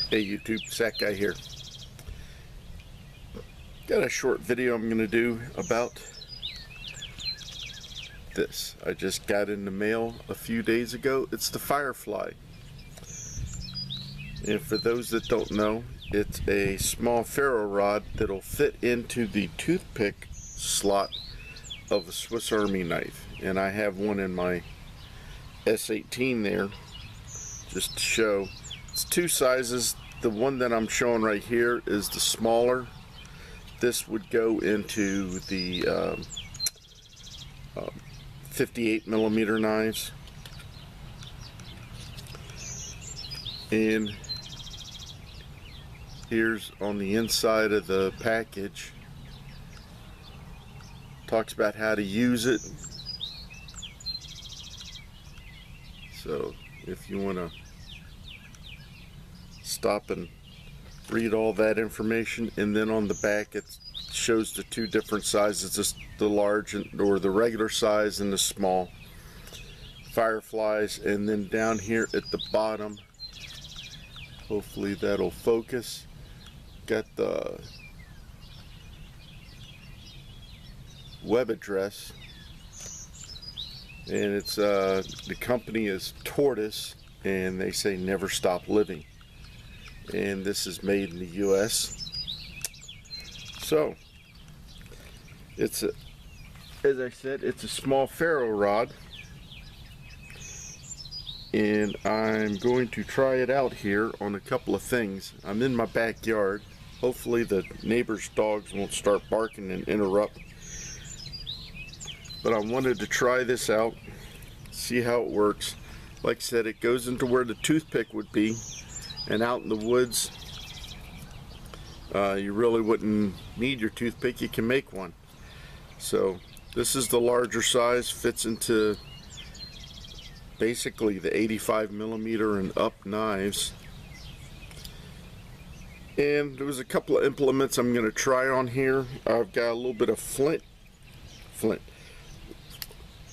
Hey YouTube, Zach Guy here. Got a short video I'm going to do about this. I just got in the mail a few days ago. It's the FireFly. And for those that don't know, it's a small ferro rod that'll fit into the toothpick slot of a Swiss Army knife. And I have one in my S18 there, just to show. It's two sizes. The one that I'm showing right here is the smaller. This would go into the 58mm knives. And here's on the inside of the package. Talks about how to use it. So if you want to stop and read all that information, and then on the back it shows the two different sizes, just the large or the regular size and the small FireFlies. And then down here at the bottom, hopefully that'll focus, got the web address, and it's the company is Tortoise, and they say never stop living, and this is made in the US. So it's a, as I said, it's a small ferro rod, and I'm going to try it out here on a couple of things. I'm in my backyard. Hopefully the neighbors' dogs won't start barking and interrupt, but I wanted to try this out, see how it works. Like I said, it goes into where the toothpick would be, and out in the woods you really wouldn't need your toothpick. You can make one. So this is the larger size, fits into basically the 85mm and up knives. And there was a couple of implements I'm going to try on here. I've got a little bit of flint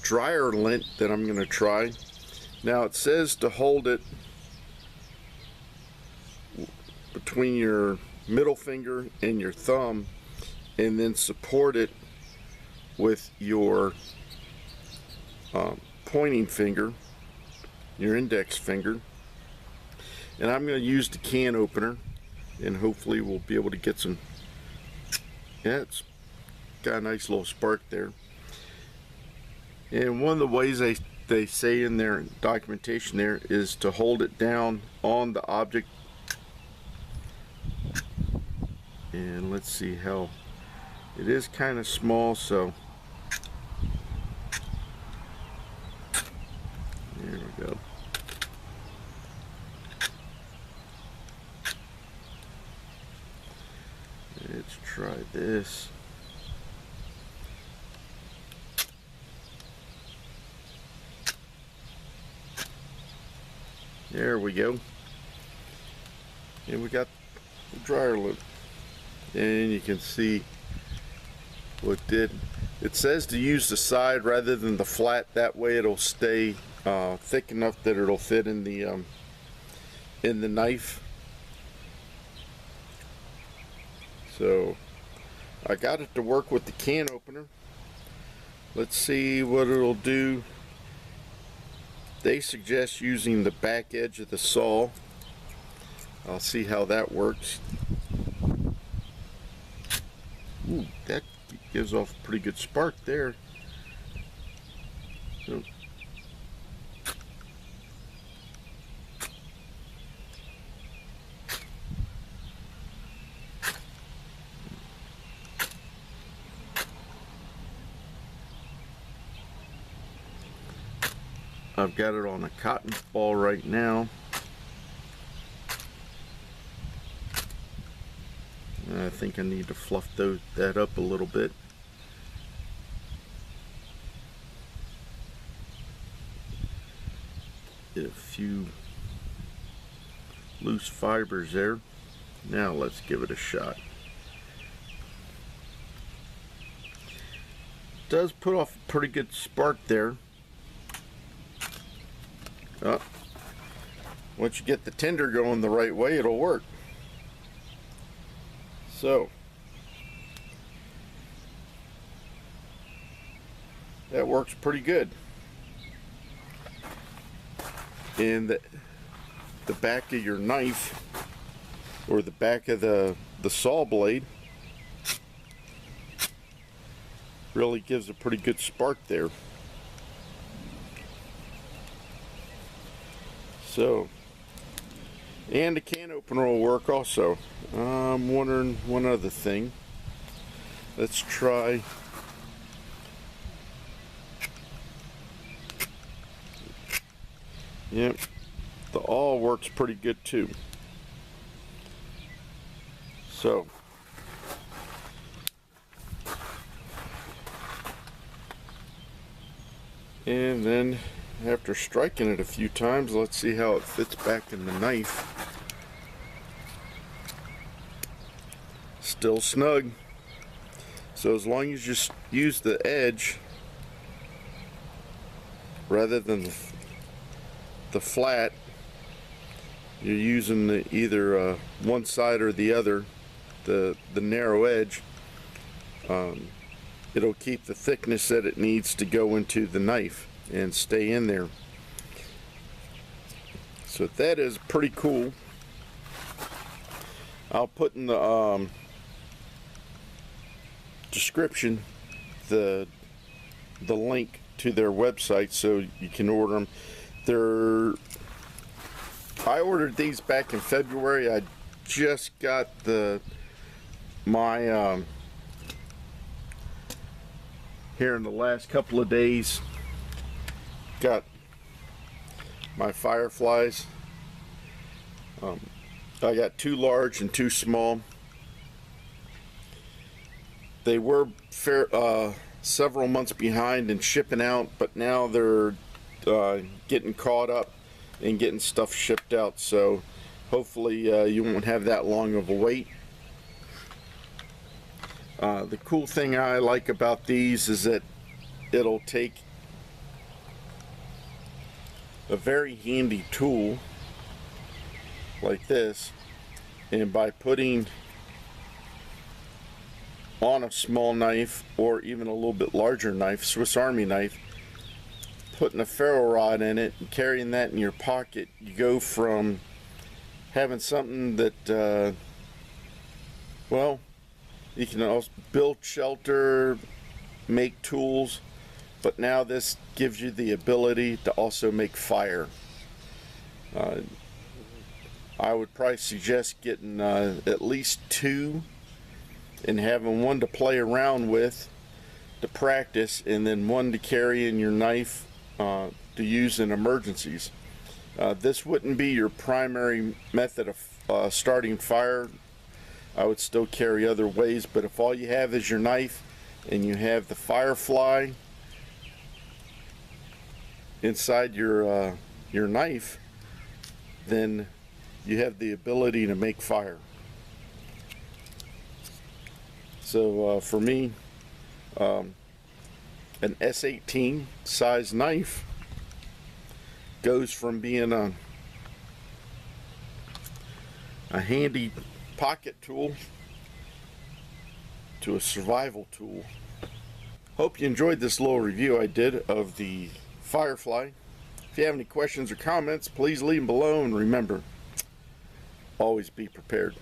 dryer lint that I'm going to try. Now it says to hold it between your middle finger and your thumb, and then support it with your pointing finger, your index finger. And I'm going to use the can opener, and hopefully we'll be able to get some. Yeah, it's got a nice little spark there. And one of the ways they say in their documentation there is to hold it down on the object. And let's see how it is, kind of small, so there we go. Let's try this. There we go. And we got the dryer loop. And you can see what did. It says to use the side rather than the flat. That way it'll stay thick enough that it'll fit in the knife. So I got it to work with the can opener. Let's see what it'll do. They suggest using the back edge of the saw. I'll see how that works. Ooh, that gives off a pretty good spark there. So, I've got it on a cotton ball right now. I think I need to fluff that up a little bit. Get a few loose fibers there. Now let's give it a shot. Does put off a pretty good spark there. Oh, once you get the Tinder going the right way, it'll work. So that works pretty good. And the back of your knife, or the back of the saw blade, really gives a pretty good spark there. So, and the can opener will work also. I'm wondering one other thing. Let's try. Yep, the awl works pretty good too. So, and then after striking it a few times, let's see how it fits back in the knife. Still snug. So as long as you just use the edge rather than the flat, you're using either one side or the other, the narrow edge, it'll keep the thickness that it needs to go into the knife and stay in there. So that is pretty cool. I'll put in the description the link to their website so you can order them. I ordered these back in February. I just got my here in the last couple of days, got my FireFlies. I got 2 large and 2 small. They were several months behind in shipping out, but now they're getting caught up and getting stuff shipped out, so hopefully you won't have that long of a wait. The cool thing I like about these is that it'll take a very handy tool like this, and by putting on a small knife or even a little bit larger knife, Swiss Army knife, putting a ferro rod in it and carrying that in your pocket, you go from having something that well, you can also build shelter, make tools, but now this gives you the ability to also make fire. I would probably suggest getting at least 2 and having one to play around with to practice, and then one to carry in your knife to use in emergencies. This wouldn't be your primary method of starting fire. I would still carry other ways, but if all you have is your knife and you have the FireFly inside your knife, then you have the ability to make fire. So for me, an S18 size knife goes from being a handy pocket tool to a survival tool. Hope you enjoyed this little review I did of the FireFly. If you have any questions or comments, please leave them below, and remember, always be prepared.